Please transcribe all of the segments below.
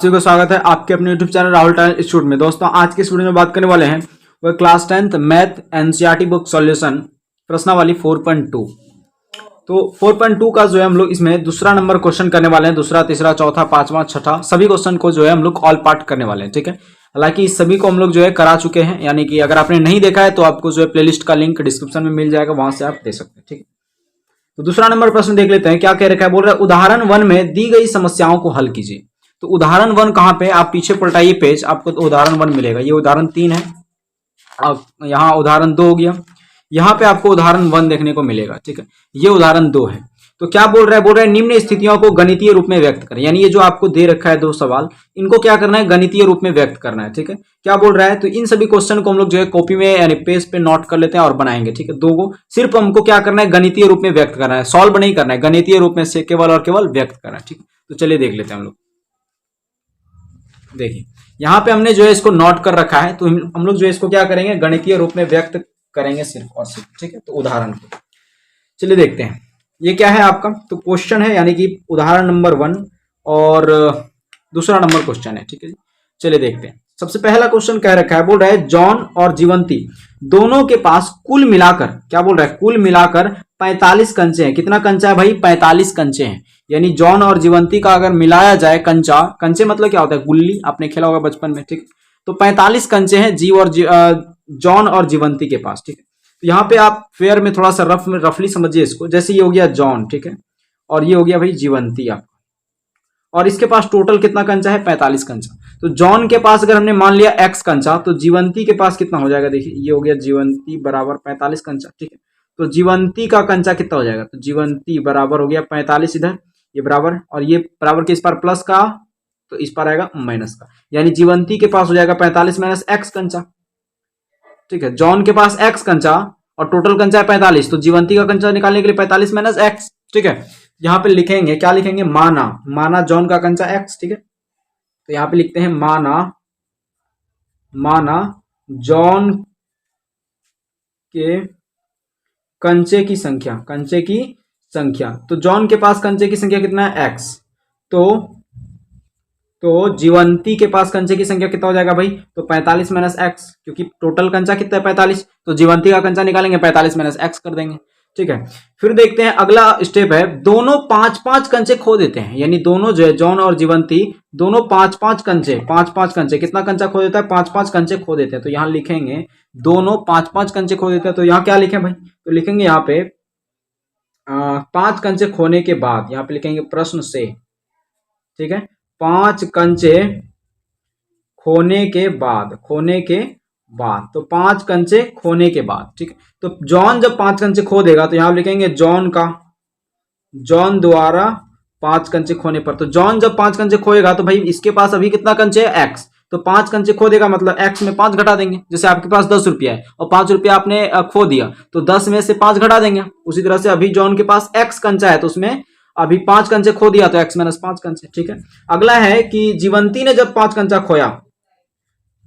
सभी को स्वागत है आपके अपने YouTube channel Rahul talent institute में। दोस्तों आज के इस वीडियो में बात करने वाले हैं वह class 10th math NCERT book solution प्रश्नावली 4.2। तो 4.2 का जो है हम लोग इसमें दूसरा नंबर क्वेश्चन करने वाले हैं। दूसरा, तीसरा, चौथा, पांचवा, छठा सभी क्वेश्चन को जो है हम लोग ऑल पार्ट करने वाले हैं। ठीक है, हालांकि इस सभी को हम लोग जो है करा चुके हैं, यानी कि अगर आपने नहीं देखा है तो आपको जो है प्लेलिस्ट का लिंक डिस्क्रिप्शन में मिल जाएगा, वहां से आप दे सकते हैं। ठीक है, तो दूसरा नंबर प्रश्न देख लेते हैं क्या कह रखा है। बोल रहा है उदाहरण 1 में दी गई समस्याओं को हल कीजिए। तो उदाहरण 1 कहां पे, आप पीछे पलटाइए पेज, आपको तो उदाहरण 1 मिलेगा। ये उदाहरण 3 है, अब यहाँ उदाहरण 2 हो गया, यहाँ पे आपको उदाहरण 1 देखने को मिलेगा। ठीक है, ये उदाहरण 2 है। तो क्या बोल रहा है निम्न स्थितियों को गणितीय रूप में व्यक्त करें, यानी ये जो आपको दे रखा है 2 सवाल, इनको क्या करना है, गणितीय रूप में व्यक्त करना है। ठीक है, क्या बोल रहा है, तो इन सभी क्वेश्चन को हम लोग जो है कॉपी में यानी पेज पे नोट कर लेते हैं और बनाएंगे। ठीक है, 2 को सिर्फ हमको क्या करना है, गणितीय रूप में व्यक्त करना है, सॉल्व नहीं करना है, गणितीय रूप में से केवल और केवल व्यक्त करना है। ठीक है, तो चलिए देख लेते हैं हम लोग। देखिए यहाँ पे हमने जो है इसको नोट कर रखा है, तो हम लोग जो है इसको क्या करेंगे, गणितीय रूप में व्यक्त करेंगे सिर्फ और सिर्फ। ठीक है, तो उदाहरण को चलिए देखते हैं। ये क्या है आपका, तो क्वेश्चन है, यानी कि उदाहरण नंबर 1 और दूसरा नंबर क्वेश्चन है। ठीक है, चलिए देखते हैं। सबसे पहला क्वेश्चन कह रखा है, बोल रहा है जॉन और जीवंती दोनों के पास कुल मिलाकर, क्या बोल रहा है, कुल मिलाकर 45 कंचे हैं। कितना कंचा है भाई, 45 कंचे हैं। यानी जॉन और जीवंती का अगर मिलाया जाए कंचा, कंचे मतलब क्या होता है, गुल्ली, आपने खेला होगा बचपन में। ठीक है, तो 45 कंचे हैं जॉन और जीवंती के पास। ठीक है, तो यहाँ पे आप फेयर में थोड़ा सा रफली समझिए इसको। जैसे ये हो गया जॉन, ठीक है, और ये हो गया भाई जीवंती आपका, और इसके पास टोटल कितना कंचा है, 45 कंचा। तो जॉन के पास अगर हमने मान लिया x कंचा, तो जीवंती के पास कितना हो जाएगा, देखिए ये हो गया जीवंती बराबर 45 कंचा। ठीक है, तो जीवंती का कंचा कितना हो जाएगा, तो जीवंती बराबर हो गया 45, इधर ये बराबर, और ये बराबर के इस पर प्लस का, तो इस पर आएगा माइनस का, यानी जीवंती के पास हो जाएगा 45 माइनस x कंचा। ठीक है, जॉन के पास x कंचा और टोटल कंचा है 45, तो जीवंती का कंचा निकालने के लिए 45 माइनस x। ठीक है, यहाँ पे लिखेंगे, क्या लिखेंगे, माना जॉन का कंचा x। ठीक है, तो यहाँ पे लिखते हैं माना जॉन के कंचे की संख्या, तो जॉन के पास कंचे की संख्या कितना है, x। तो जीवंती के पास कंचे की संख्या कितना हो जाएगा भाई, तो 45 माइनस एक्स, क्योंकि टोटल कंचा कितना है 45, तो जीवंती का कंचा निकालेंगे 45 माइनस एक्स कर देंगे। ठीक है, फिर देखते हैं अगला स्टेप है, दोनों 5-5 कंचे खो देते हैं, यानी दोनों जो है जॉन और जीवंती दोनों 5-5 कंचे, कितना कंचा खो देता है, 5-5 कंचे खो देते हैं। तो यहाँ लिखेंगे दोनों 5-5 कंचे खो देते हैं, तो यहाँ क्या लिखें भाई, तो लिखेंगे यहाँ पे 5 कंचे खोने के बाद, यहाँ पे लिखेंगे प्रश्न से। ठीक है, 5 कंचे खोने के बाद, तो 5 कंचे खोने के बाद। ठीक है, तो जॉन जब 5 कंचे खो देगा, तो यहां लिखेंगे जॉन द्वारा 5 कंचे खोने पर। तो जॉन जब 5 कंचे खोएगा, तो भाई इसके पास अभी कितना कंचे है, x, तो 5 कंचे खो देगा, मतलब x में 5 घटा देंगे। जैसे आपके पास 10 रुपया है और 5 रुपया आपने खो दिया, तो 10 में से 5 घटा देंगे। उसी तरह से अभी जॉन के पास x कंचा है, तो उसमें अभी 5 कंचे खो दिया, तो x माइनस 5 कंचे। ठीक है, अगला है कि जीवंती ने जब 5 कंचा खोया,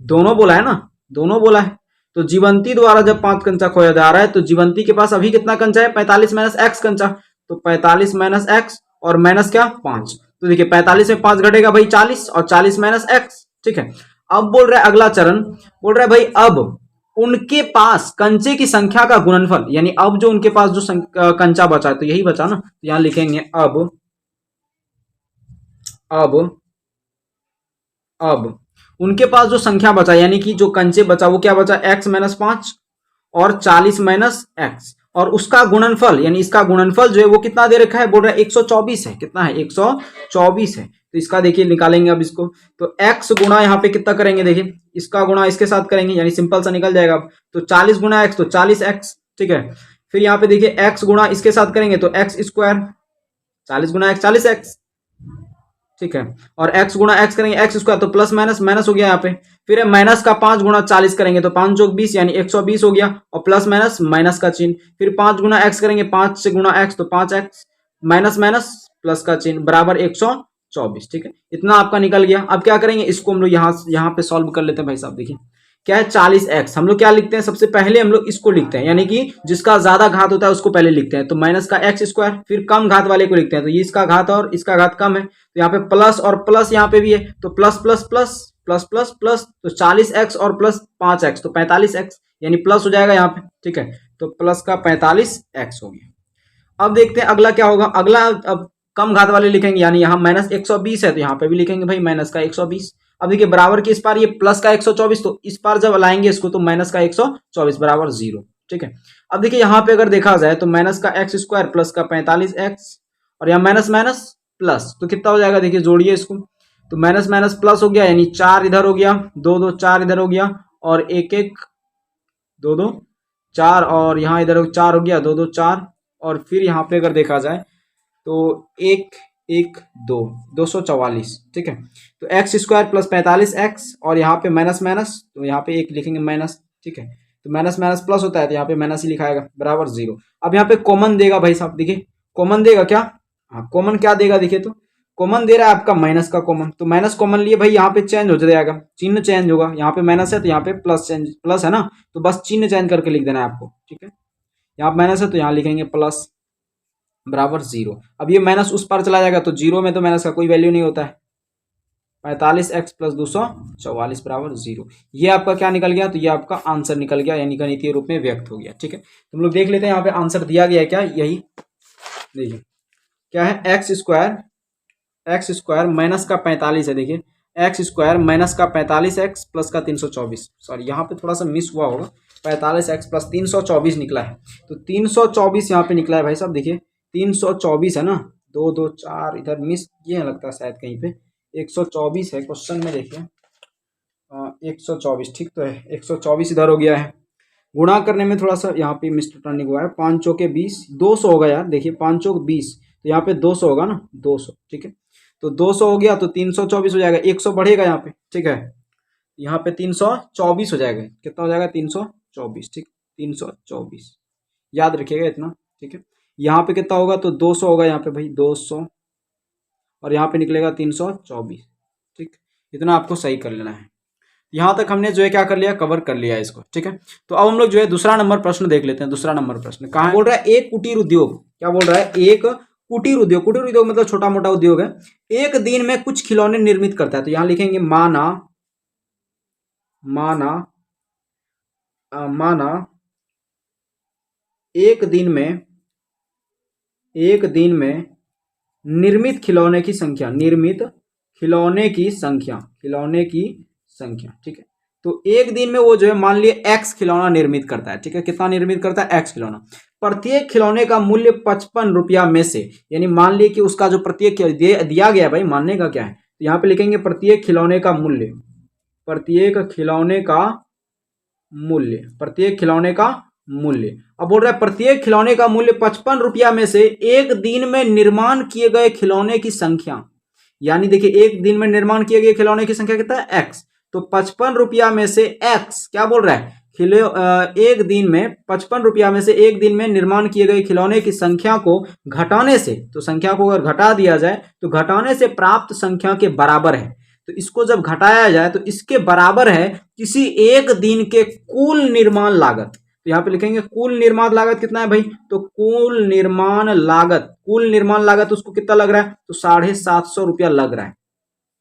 दोनों बोला है ना, दोनों बोला है, तो जीवंती द्वारा जब 5 कंचा खोया जा रहा है, तो जीवंती के पास अभी कितना कंचा है, 45 माइनस एक्स कंचा, तो 45 माइनस एक्स और माइनस क्या 5, तो देखिए 45 में 5 घटेगा भाई 40, और 40 माइनस एक्स। ठीक है, अब बोल रहा है अगला चरण, बोल रहा है भाई अब उनके पास कंचे की संख्या का गुणनफल, यानी अब जो उनके पास जो कंचा बचा है, तो यही बचा ना, तो यहां लिखेंगे अब उनके पास जो संख्या बचा, यानी कि जो कंचे बचा वो क्या बचा, x माइनस 5 और 40 माइनस एक्स, और उसका गुणनफल, यानी इसका गुणनफल जो है वो कितना दे रखा है, बोल रहा है 124 है। कितना है, 124 है। तो इसका देखिए निकालेंगे अब इसको, तो x गुणा यहाँ पे कितना करेंगे, देखिए इसका गुणा इसके साथ करेंगे, यानी सिंपल सा निकल जाएगा। तो 40 गुणा x, तो 40x। ठीक है, फिर यहाँ पे देखिए x गुणा इसके साथ करेंगे, तो x स्क्वायर, 40 गुणा x 40x। ठीक है, और x गुणा x करेंगे x स्क्वायर, तो प्लस माइनस माइनस हो गया यहाँ पे। फिर माइनस का 5 गुणा 40 करेंगे, तो 5 जोग 20 यानी 120 हो गया, और प्लस माइनस माइनस का चिन्ह। फिर 5 गुणा x करेंगे, 5 से गुणा x, तो 5x माइनस माइनस प्लस का चिन्ह बराबर 124। ठीक है, इतना आपका निकल गया। अब क्या करेंगे, इसको हम लोग यहाँ पे सॉल्व कर लेते हैं भाई साहब। देखिए क्या है 40x। हम लोग क्या लिखते हैं, सबसे पहले हम लोग इसको लिखते हैं, यानी कि जिसका ज्यादा घात होता है उसको पहले लिखते हैं, तो माइनस का एक्स स्क्वायर, फिर कम घात वाले को लिखते हैं, तो ये इसका घात और इसका घात कम है, तो यहाँ पे प्लस और प्लस यहाँ पे भी है, तो plus plus plus plus plus plus, तो 40x और प्लस 5x तो 45x, यानी प्लस हो जाएगा यहाँ पे, ठीक है, तो प्लस का 45x हो गया। अब देखते हैं अगला क्या होगा। अगला अब कम घात वाले लिखेंगे, यानी यहाँ माइनस 120 है तो यहाँ पे भी लिखेंगे भाई माइनस का 120। अब देखिए बराबर की इस पार ये प्लस का 124, तो इस पार जब लाएंगे इसको तो माइनस का 124 बराबर 0, ठीक है। अब देखिए यहाँ पे अगर देखा जाए तो माइनस का एक्स स्क्वायर प्लस का 45x और यहाँ माइनस माइनस प्लस, तो कितना हो जाएगा, देखिए जोड़िए इसको, तो माइनस माइनस प्लस हो गया, यानी 4 इधर हो गया, 2 2 4 इधर हो गया, और 1 1 2 2 4, और यहाँ इधर 4 हो गया, 2 2 4, और फिर यहाँ पे अगर देखा जाए तो 1 1 2 244, ठीक है। तो एक्स स्क्वायर प्लस 45x और यहाँ पे माइनस माइनस, तो यहाँ पे एक लिखेंगे माइनस, ठीक है, तो माइनस माइनस प्लस होता है तो यहाँ पे माइनस ही लिखाएगा बराबर 0। अब यहाँ पे कॉमन देगा भाई साहब, देखिए कॉमन देगा क्या, हाँ कॉमन क्या देगा, देखिए तो कॉमन दे रहा है आपका माइनस का कॉमन, तो माइनस कॉमन लिए भाई यहाँ पे चेंज हो जाएगा, चिन्ह चेंज होगा, यहाँ पे माइनस है तो यहाँ पे प्लस चेंज, प्लस है ना, तो बस चिन्ह चेंज करके लिख देना है आपको, ठीक है। यहाँ माइनस है तो यहाँ लिखेंगे प्लस बराबर 0। अब ये माइनस उस पार चला जाएगा तो 0 में तो माइनस का कोई वैल्यू नहीं होता है, 45x प्लस 244 बराबर 0। ये आपका क्या निकल गया, तो ये आपका आंसर निकल गया, यानी गणितीय रूप में व्यक्त हो गया, ठीक है। तो हम लोग देख लेते हैं यहाँ पे आंसर दिया गया है क्या, यही देखिए क्या है, एक्स स्क्वायर माइनस का 45 है, देखिए एक्स स्क्वायर माइनस का 45x प्लस का 324, सॉरी यहाँ पे थोड़ा सा मिस हुआ होगा, 45x प्लस 324 निकला है, तो 324 यहाँ पे निकला है भाई साहब, देखिए 324 है ना, 2 2 4 इधर मिस किए हैं लगता है शायद कहीं पे, 124 है क्वेश्चन में, देखिए 124 ठीक तो है, 124 इधर हो गया है। गुणा करने में थोड़ा सा यहाँ पे मिस्टर टर्निंग हुआ है, 5 चौके 20, 200 होगा यार, देखिए 5 चौक 20, तो यहाँ पे 200 होगा ना, 200, ठीक है, तो 200 हो गया तो 324 हो जाएगा, 100 बढ़ेगा यहाँ पे, ठीक है, यहाँ पे 324 हो जाएगा, कितना हो जाएगा 324, ठीक 324 याद रखिएगा इतना, ठीक है। यहाँ पे कितना होगा तो 200 होगा यहाँ पे भाई 200, और यहाँ पे निकलेगा 324, ठीक, इतना आपको सही कर लेना है। यहाँ तक हमने जो है क्या कर लिया, कवर कर लिया इसको, ठीक है। तो अब हम लोग जो है दूसरा नंबर प्रश्न देख लेते हैं। दूसरा नंबर प्रश्न कहाँ बोल रहा है, एक कुटीर उद्योग, क्या बोल रहा है, एक कुटीर उद्योग, कुटीर उद्योग मतलब छोटा मोटा उद्योग है, एक दिन में कुछ खिलौने निर्मित करता है, तो यहाँ लिखेंगे माना माना माना एक दिन में निर्मित खिलौने की संख्या, निर्मित खिलौने की संख्या, ठीक है। तो एक दिन में वो जो है मान लिए x खिलौना निर्मित करता है, ठीक है, कितना निर्मित करता है, x खिलौना, प्रत्येक खिलौने का मूल्य 55 रुपया में से, यानी मान लिए कि उसका जो प्रत्येक दिया गया भाई, मानने का क्या है, तो यहाँ पे लिखेंगे प्रत्येक खिलौने का मूल्य, प्रत्येक खिलौने का मूल्य। अब बोल रहा है प्रत्येक खिलौने का मूल्य 55 रुपया में से एक दिन में निर्माण किए गए खिलौने की संख्या, यानी देखिए एक दिन में निर्माण किए गए खिलौने की संख्या कितना है, x, तो 55 रुपया में से x क्या बोल रहा है, एक दिन में 55 रुपया में से एक दिन में निर्माण किए गए खिलौने की संख्या को घटाने से, तो संख्या को अगर घटा दिया जाए तो घटाने से प्राप्त संख्या के बराबर है, तो इसको जब घटाया जाए तो इसके बराबर है किसी एक दिन के कुल निर्माण लागत, तो यहाँ पे लिखेंगे कुल निर्माण लागत कितना है भाई, तो कुल निर्माण लागत उसको कितना लग रहा है, तो 750 रुपया लग रहा है।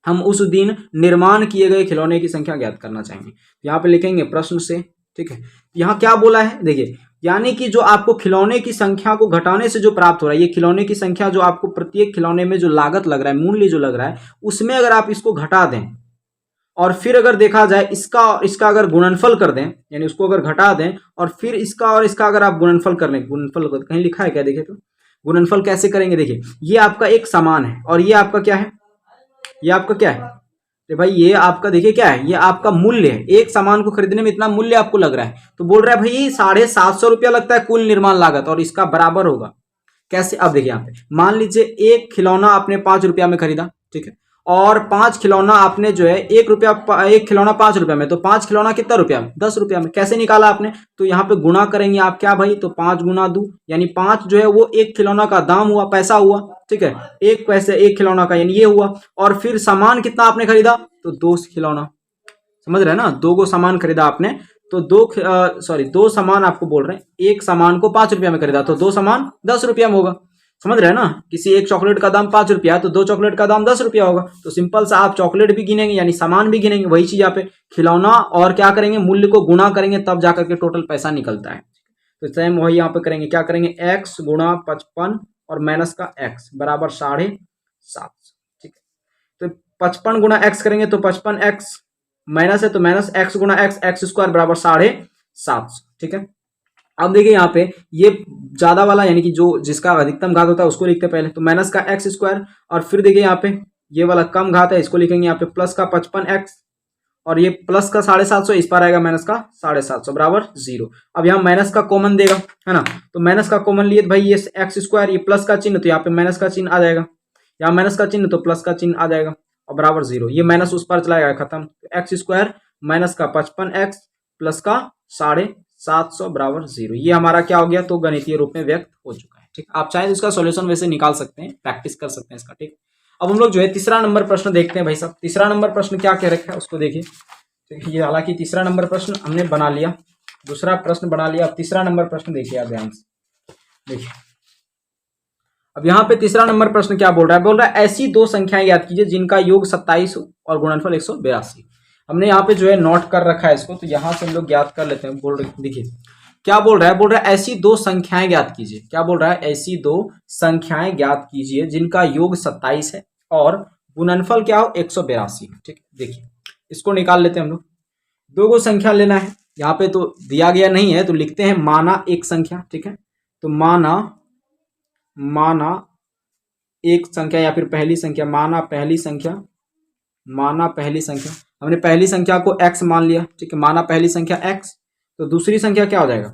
हम उस दिन निर्माण किए गए खिलौने की संख्या ज्ञात करना चाहेंगे, यहाँ पे लिखेंगे प्रश्न से, ठीक है। यहाँ क्या बोला है, देखिए यानी कि जो आपको खिलौने की संख्या को घटाने से जो प्राप्त हो रहा है, ये खिलौने की संख्या जो आपको प्रत्येक खिलौने में जो लागत लग रहा है, मूल्य जो लग रहा है, उसमें अगर आप इसको घटा दें और फिर अगर देखा जाए इसका और इसका अगर गुणनफल कर दें, यानी उसको अगर घटा दें और फिर इसका और इसका अगर आप गुणनफल कर लें, गुणनफल कहीं लिखा है क्या, देखिए तो गुणनफल कैसे करेंगे, देखिए ये आपका एक समान है और ये आपका क्या है, ये आपका क्या है, तो भाई ये आपका देखिए क्या है, ये आपका मूल्य है, एक सामान को खरीदने में इतना मूल्य आपको लग रहा है, तो बोल रहा है भाई 750 रुपया लगता है कुल निर्माण लागत और इसका बराबर होगा कैसे। अब देखिए यहाँ पे मान लीजिए एक खिलौना आपने 5 रुपया में खरीदा, ठीक है, और 5 खिलौना आपने जो है एक खिलौना 5 रुपया में, तो 5 खिलौना कितना रुपया में, 10 रुपया में, कैसे निकाला आपने, तो यहाँ पे गुणा करेंगे आप क्या भाई, तो 5 गुना 2 यानी 5 जो है वो एक खिलौना का दाम हुआ, पैसा हुआ, ठीक है, एक पैसे एक खिलौना का, यानी ये हुआ, और फिर सामान कितना आपने खरीदा, तो 2 खिलौना, समझ रहे हैं ना, 2 को सामान खरीदा आपने तो दो सामान आपको बोल रहे हैं, एक सामान को 5 रुपया में खरीदा तो 2 सामान 10 रुपया में होगा। समझ रहे हैं ना, किसी एक चॉकलेट का दाम 5 रुपया तो 2 चॉकलेट का दाम 10 रुपया होगा। तो सिंपल सा आप चॉकलेट भी गिनेंगे यानी सामान भी गिनेंगे, वही चीज यहाँ पे खिलौना और क्या करेंगे, मूल्य को गुणा करेंगे तब जाकर के टोटल पैसा निकलता है। तो सेम वही यहाँ पे करेंगे, क्या करेंगे, x गुणा 55 और माइनस का x बराबर 750। ठीक है, तो 55 गुणा x करेंगे तो 55x माइनस है तो माइनस x गुणा x स्क्वायर बराबर 750। ठीक है, अब देखिए यहाँ पे ये ज्यादा वाला यानी कि जो जिसका अधिकतम घात होता है उसको लिखते हैं पहले, तो माइनस का x स्क्वायर और फिर देखिए यहाँ पे ये वाला कम घात है इसको लिखेंगे यहाँ पे प्लस का 55x और ये प्लस का 750, इस पर आएगा माइनस का 750 बराबर 0। अब यहाँ माइनस का कॉमन देगा है ना, तो माइनस का कॉमन लिए भाई ये एक्स स्क्वायर, ये प्लस का चिन्ह तो यहाँ पे माइनस का चिन्ह आ जाएगा, यहाँ माइनस का चिन्ह तो प्लस का चिन्ह आ जाएगा और बराबर 0। ये माइनस उस पर चला जाएगा खत्म, एक्स स्क्वायर माइनस का 55x प्लस का 750 बराबर 0। ये हमारा क्या हो गया, तो गणितीय रूप में व्यक्त हो चुका है। ठीक, आप चाहे तो इसका सॉल्यूशन वैसे निकाल सकते हैं, प्रैक्टिस कर सकते हैं इसका। ठीक, अब हम लोग जो है तीसरा नंबर प्रश्न देखते हैं भाई साहब। तीसरा नंबर प्रश्न क्या कह रखा है उसको देखिए। तो ये हालांकि तीसरा नंबर प्रश्न हमने बना लिया, दूसरा प्रश्न बना लिया, अब तीसरा नंबर प्रश्न देखिए आप ध्यान से देखिए। अब यहाँ पे तीसरा नंबर प्रश्न क्या बोल रहा है, बोल रहा है ऐसी दो संख्याएं याद कीजिए जिनका योग 27 और गुणनफल 182। हमने यहाँ पे जो है नोट कर रखा है इसको, तो यहाँ से हम लोग ज्ञात कर लेते हैं। बोल रहे देखिए क्या बोल रहा है, बोल रहा है ऐसी दो संख्याएं ज्ञात कीजिए। क्या बोल रहा है, ऐसी दो संख्याएं ज्ञात कीजिए जिनका योग 27 है और गुणनफल क्या हो 182। ठीक, देखिए इसको निकाल लेते हैं हम लोग। दो को संख्या लेना है, यहाँ पे तो दिया गया नहीं है तो लिखते हैं माना एक संख्या। ठीक है, तो माना एक संख्या या फिर पहली संख्या, माना पहली संख्या, माना पहली संख्या। हमने पहली संख्या को x मान लिया। ठीक है, माना पहली संख्या x, तो दूसरी संख्या क्या हो जाएगा,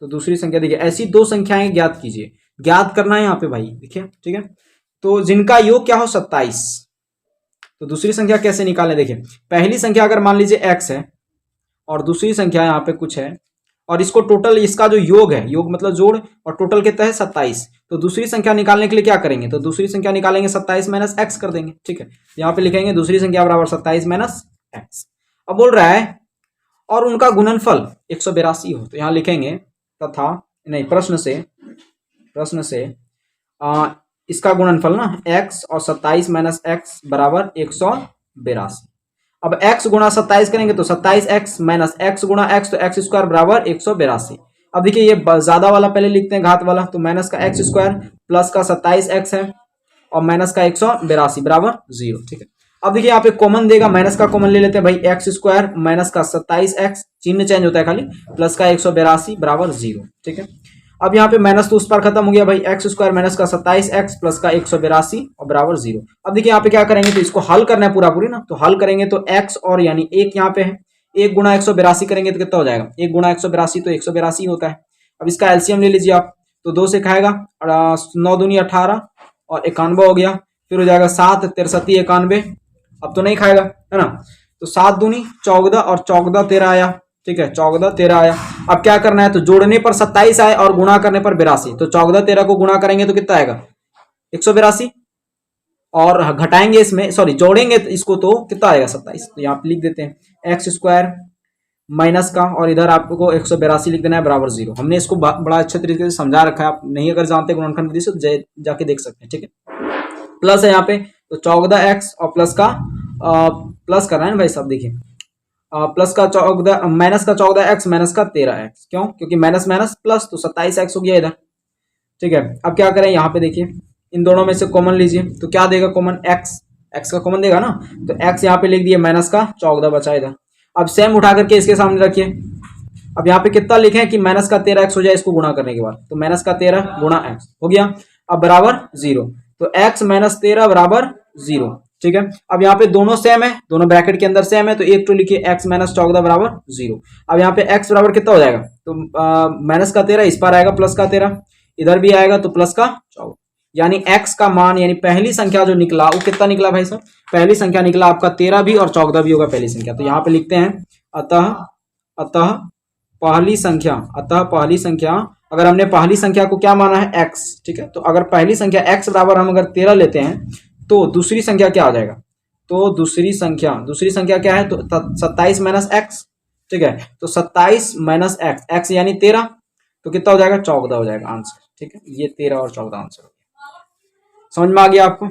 तो दूसरी संख्या देखिए ऐसी दो संख्याएं ज्ञात कीजिए, ज्ञात करना है यहाँ पे भाई देखिए। ठीक है, तो जिनका योग क्या हो 27, तो दूसरी संख्या कैसे निकालें, देखिए पहली संख्या अगर मान लीजिए x है और दूसरी संख्या यहाँ पे कुछ है और इसको टोटल, इसका जो योग है, योग मतलब जोड़, और टोटल कितना है 27, तो दूसरी संख्या निकालने के लिए क्या करेंगे, तो दूसरी संख्या निकालेंगे 27 माइनस एक्स कर देंगे। ठीक है, यहाँ पे लिखेंगे दूसरी संख्या बराबर 27 माइनस एक्स। अब बोल रहा है और उनका गुणनफल 182 हो, तो यहाँ लिखेंगे तथा नहीं प्रश्न से इसका गुणनफल ना x और 27 माइनस एक्स बराबर 182। अब x गुणा 27 करेंगे तो 27x माइनस एक्स गुणा x, तो एक्स स्क्वायर बराबर 182। अब देखिए ये ज्यादा वाला पहले लिखते हैं घात वाला, तो माइनस का एक्स स्क्वायर प्लस का 27x है और माइनस का 182 बराबर 0। ठीक है, अब देखिए यहाँ पे कॉमन देगा, माइनस का कॉमन ले लेते हैं भाई, एक्स स्क्वायर माइनस का 27x, चिन्ह चेंज होता है खाली, प्लस का 182 बराबर 0। ठीक है, अब यहाँ पे माइनस तो उस पर खत्म हो गया भाई, एक्स स्क्वायर माइनस का 27x प्लस का 182 और बराबर 0। अब देखिए यहाँ पे क्या करेंगे, तो इसको हल करना है पूरी ना, तो हल करेंगे तो x और यानी एक यहाँ पे है, एक गुणा 182 करेंगे तो कितना हो जाएगा, एक गुणा 182 तो 182 होता है। अब इसका एलसीएम ले लीजिए आप, तो 2 से खाएगा 9 दूनी 18 और 91 हो गया, फिर हो जाएगा 7 63 91, अब तो नहीं खाएगा है ना, तो 7 दूनी 14 और 14 13 आया। ठीक है, 14 13 आया। अब क्या करना है, तो जोड़ने पर 27 आए और गुणा करने पर 82, तो 14 13 को गुणा करेंगे तो कितना आएगा 182 और घटाएंगे इसमें, सॉरी जोड़ेंगे इसको तो कितना आएगा 27, तो यहाँ पे लिख देते हैं एक्स स्क्वायर माइनस का और इधर आपको 182 लिख देना है बराबर 0। हमने इसको बड़ा अच्छे तरीके से समझा रखा है, आप नहीं अगर जानते गुणनखंड विधि से तो जाके देख सकते हैं। ठीक है, प्लस है यहाँ पे तो 14x और प्लस का प्लस करना है ना भाई साहब, देखिए प्लस का 14 माइनस का 14x माइनस का 13x, क्यों, क्योंकि माइनस माइनस प्लस, तो 27x हो गया इधर। ठीक है, अब क्या करें, यहाँ पे देखिए इन दोनों में से कॉमन लीजिए, तो क्या देगा कॉमन, x का कॉमन देगा ना, तो x यहाँ पे लिख दिए, माइनस का 14 बचा इधर। अब सेम उठा करके इसके सामने रखिए, अब यहाँ पे कितना लिखे कि माइनस का 13x हो जाए इसको गुणा करने के बाद, तो माइनस का 13 गुणा x हो गया, अब बराबर 0, तो x माइनस 13 बराबर 0। ठीक है, अब यहाँ पे दोनों सेम है, दोनों ब्रैकेट के अंदर सेम है, तो एक तो लिखिए x माइनस 14 बराबर 0। अब यहाँ पे x बराबर कितना हो जाएगा, तो माइनस का 13 इस पर आएगा, प्लस का 13 इधर भी आएगा, तो प्लस का 14, यानी x का मान यानी पहली संख्या जो निकला वो कितना निकला भाई साहब, पहली संख्या निकला आपका 13 भी और 14 भी होगा पहली संख्या। तो यहाँ पे लिखते हैं अतः पहली संख्या, अगर हमने पहली संख्या को क्या माना है x। ठीक है, तो अगर पहली संख्या x बराबर हम अगर 13 लेते हैं तो दूसरी संख्या क्या आ जाएगा, तो दूसरी संख्या क्या है, तो 27 माइनस एक्स, ठीक है। तो 27 माइनस एक्स, एक्स यानी 13, तो कितना हो जाएगा, 14 हो जाएगा आंसर, ठीक है। ये 13 और 14 आंसर हो गया। समझ में आ गया आपको?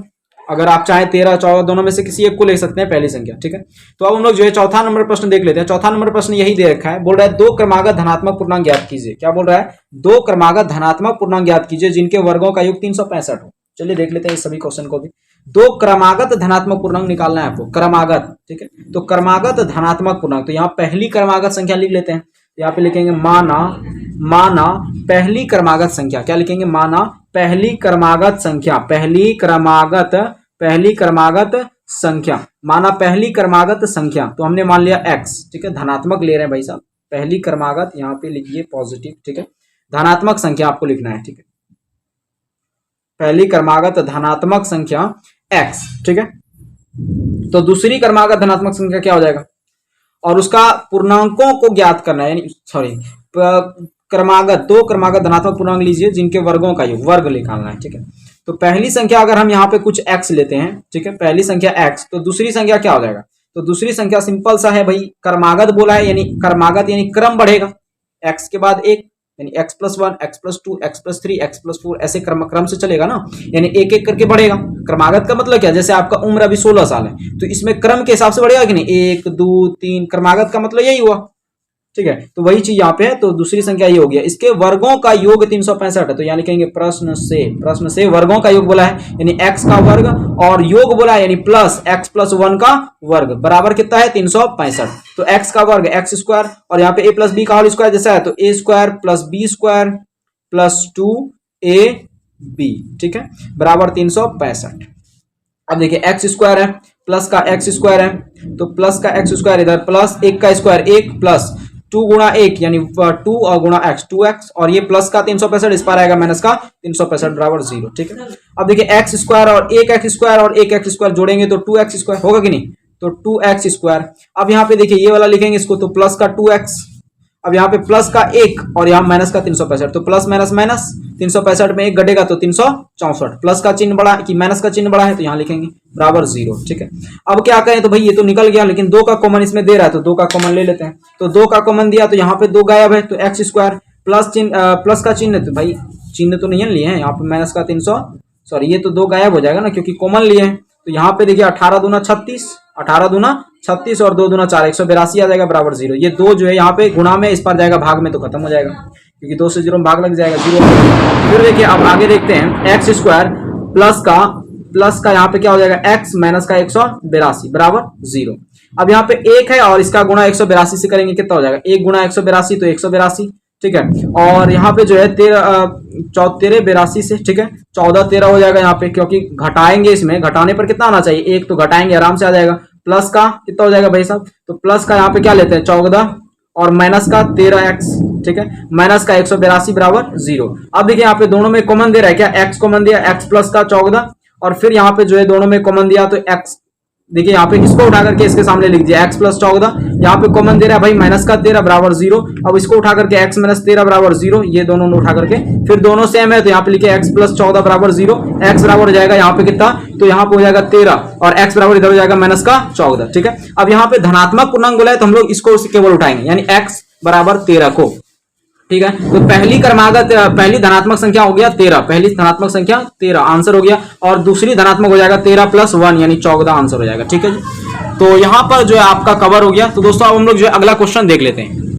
अगर आप चाहें 13 14 दोनों में से किसी एक को ले सकते हैं, पहली संख्या, ठीक है। तो अब हम लोग जो है चौथा नंबर प्रश्न देख लेते हैं। चौथा नंबर प्रश्न यही दे रखा है, बोल रहा है 2 क्रमागत धनात्मक पूर्णांक ज्ञात कीजिए। क्या बोल रहा है, 2 क्रमागत धनात्मक पूर्णांक ज्ञात कीजिए जिनके वर्गों का योग 365 हो। चलिए देख लेते हैं इस सभी क्वेश्चन को भी। 2 क्रमागत धनात्मक पूर्णांक निकालना है आपको, क्रमागत, ठीक है। तो क्रमागत धनात्मक पूर्णांक, तो यहाँ पहली क्रमागत संख्या लिख लेते हैं। यहाँ पे लिखेंगे माना पहली क्रमागत संख्या। क्या लिखेंगे, माना पहली क्रमागत संख्या, पहली क्रमागत संख्या, माना पहली क्रमागत संख्या। तो हमने मान लिया x, ठीक है, धनात्मक ले रहे हैं भाई साहब। पहली क्रमागत यहाँ पे लिखिए पॉजिटिव, ठीक है, धनात्मक संख्या आपको लिखना है, ठीक है। पहली क्रमागत धनात्मक संख्या x, ठीक है। तो दूसरी क्रमागत धनात्मक संख्या क्या हो जाएगा, और उसका पूर्णांकों को ज्ञात करना है, यानी सॉरी क्रमागत, 2 क्रमागत धनात्मक पूर्णांक लीजिए जिनके वर्गों का योग, वर्ग निकालना है, ठीक है। तो पहली संख्या अगर हम यहाँ पे कुछ x लेते हैं, ठीक है, पहली संख्या x, तो दूसरी संख्या क्या हो जाएगा, तो दूसरी संख्या सिंपल सा है भाई, क्रमागत बोला है, यानी क्रमागत यानी क्रम बढ़ेगा, x के बाद एक, यानी x+1, x+2, x+3, x+4, ऐसे क्रम से चलेगा ना, यानी एक एक करके बढ़ेगा। क्रमागत का मतलब क्या, जैसे आपका उम्र अभी 16 साल है, तो इसमें क्रम के हिसाब से बढ़ेगा कि नहीं, 1 2 3, क्रमागत का मतलब यही हुआ, ठीक है। तो वही चीज यहाँ पे है, तो दूसरी संख्या ये हो गया। इसके वर्गों का योग 365 है, तो यहाँ लिखेंगे प्रश्न से वर्गों का योग बोला है, यानी x का वर्ग, और योग बोला है यानी प्लस x+1 का वर्ग, बराबर कितना है, 365। तो x का वर्ग x², और यहाँ पे a+b का होल स्क्वायर जैसा है, तो a² + b² + 2ab, ठीक है, बराबर 365। अब देखिए x² है, प्लस का x² है, तो प्लस का x² इधर, प्लस 1 का स्क्वायर 1, प्लस 2 गुणा 1 यानी 2 और गुणा x 2x, और ये प्लस का 365, इस पर आएगा माइनस का 365 बराबर 0, ठीक है। अब देखिए x² और 1x² और 1x² जोड़ेंगे तो 2x² होगा कि नहीं, तो 2x²। अब यहाँ पे देखिए ये वाला लिखेंगे इसको, तो प्लस का 2x, अब यहाँ पे प्लस का 1 और यहाँ माइनस का 365, तो प्लस माइनस माइनस, 365 में 1 घटेगा तो 364, प्लस का चिन्ह बड़ा कि माइनस का चिन्ह बड़ा है, तो यहाँ लिखेंगे बराबर 0, ठीक है। अब क्या करें, तो भाई ये तो निकल गया, लेकिन 2 का कॉमन इसमें दे रहा है, तो 2 का कॉमन ले लेते हैं। तो 2 का कॉमन दिया तो यहाँ पे 2 गायब है, तो x² प्लस का चिन्ह, तो भाई चिन्ह तो नहीं लिए हैं यहाँ पे, माइनस का 300, सॉरी ये तो 2 गायब हो जाएगा ना, क्योंकि कॉमन लिए हैं। तो यहाँ पे देखिए 18 दूना 36, 18 दूना 36 और 2 दूना 4, 182 आ जाएगा बराबर 0। ये 2 जो है यहाँ पे गुणा में, इस पर जाएगा भाग में, तो खत्म हो जाएगा, क्योंकि 2 से 0 में भाग लग जाएगा, 0। फिर देखिए अब आगे देखते हैं, x² प्लस का यहाँ पे क्या हो जाएगा, x माइनस का 182 बराबर 0। अब यहाँ पे 1 है और इसका गुणा 182 से करेंगे, कितना हो जाएगा, 1 गुणा 182 तो 182, ठीक है। और यहाँ पे जो है 13 से, ठीक है, 14 13 हो जाएगा यहाँ पे, क्योंकि घटाएंगे, इसमें घटाने पर कितना आना चाहिए, 1 तो घटाएंगे आराम से आ जाएगा। प्लस का कितना हो जाएगा भाई साहब, तो प्लस का यहाँ पे क्या लेते हैं 14 और माइनस का 13x, ठीक है, माइनस का 182 बराबर 0। अब देखिए यहाँ पे दोनों में कॉमन दे रहा है, क्या x कॉमन दिया, x प्लस का 14, और फिर यहाँ पे जो है दोनों में कॉमन दिया तो x, देखिए यहाँ पे इसको उठा करके इसके सामने लिख दिया x + 14, यहाँ पे कॉमन दे रहा है भाई माइनस का 13 बराबर 0। अब इसको उठा करके x - 13 बराबर 0, ये दोनों उठा करके फिर दोनों सेम है, तो यहाँ पे लिखे x + 14 बराबर 0, x बराबर हो जाएगा यहाँ पे कितना, तो यहाँ पे हो जाएगा 13 और x बराबर इधर हो जाएगा माइनस का 14, ठीक है। अब यहाँ पे धनात्मक पूर्णांक बोला है, तो हम लोग इसको केवल उठाएंगे, यानी x बराबर 13 को, ठीक है। तो पहली धनात्मक संख्या हो गया 13, पहली धनात्मक संख्या 13 आंसर हो गया, और दूसरी धनात्मक हो जाएगा 13 + 1 यानी 14 आंसर हो जाएगा, ठीक है जी। तो यहाँ पर जो है आपका कवर हो गया। तो दोस्तों अब हम लोग जो है अगला क्वेश्चन देख लेते हैं।